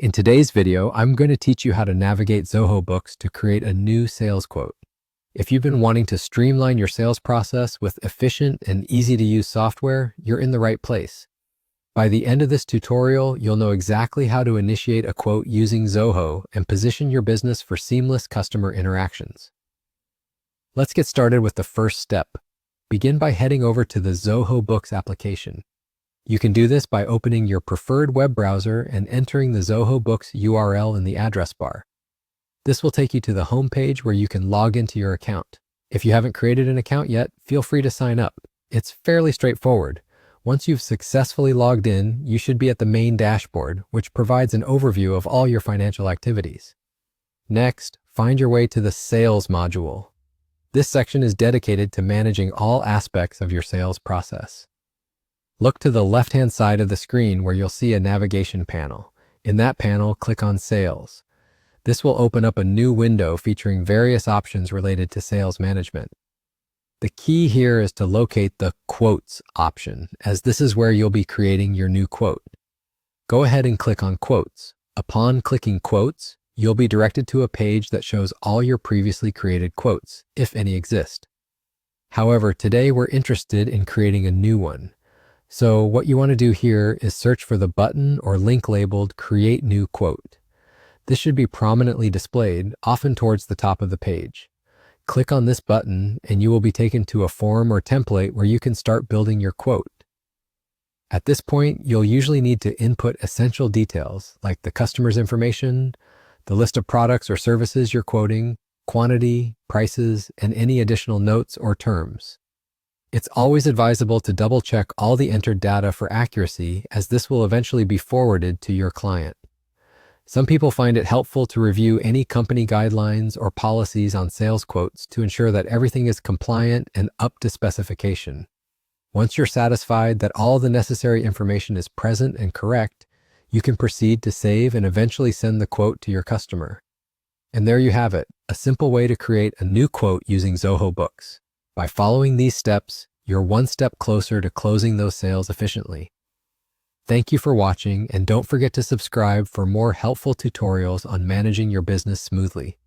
In today's video, I'm going to teach you how to navigate Zoho Books to create a new sales quote. If you've been wanting to streamline your sales process with efficient and easy-to-use software, you're in the right place. By the end of this tutorial, you'll know exactly how to initiate a quote using Zoho and position your business for seamless customer interactions. Let's get started with the first step. Begin by heading over to the Zoho Books application. You can do this by opening your preferred web browser and entering the Zoho Books URL in the address bar. This will take you to the home page where you can log into your account. If you haven't created an account yet, feel free to sign up. It's fairly straightforward. Once you've successfully logged in, you should be at the main dashboard, which provides an overview of all your financial activities. Next, find your way to the Sales module. This section is dedicated to managing all aspects of your sales process. Look to the left-hand side of the screen where you'll see a navigation panel. In that panel, click on Sales. This will open up a new window featuring various options related to sales management. The key here is to locate the Quotes option, as this is where you'll be creating your new quote. Go ahead and click on Quotes. Upon clicking Quotes, you'll be directed to a page that shows all your previously created quotes, if any exist. However, today we're interested in creating a new one. So what you want to do here is search for the button or link labeled Create New Quote. This should be prominently displayed, often towards the top of the page. Click on this button and you will be taken to a form or template where you can start building your quote. At this point, you'll usually need to input essential details like the customer's information, the list of products or services you're quoting, quantity, prices, and any additional notes or terms. It's always advisable to double-check all the entered data for accuracy, as this will eventually be forwarded to your client. Some people find it helpful to review any company guidelines or policies on sales quotes to ensure that everything is compliant and up to specification. Once you're satisfied that all the necessary information is present and correct, you can proceed to save and eventually send the quote to your customer. And there you have it, a simple way to create a new quote using Zoho Books. By following these steps, you're one step closer to closing those sales efficiently. Thank you for watching, and don't forget to subscribe for more helpful tutorials on managing your business smoothly.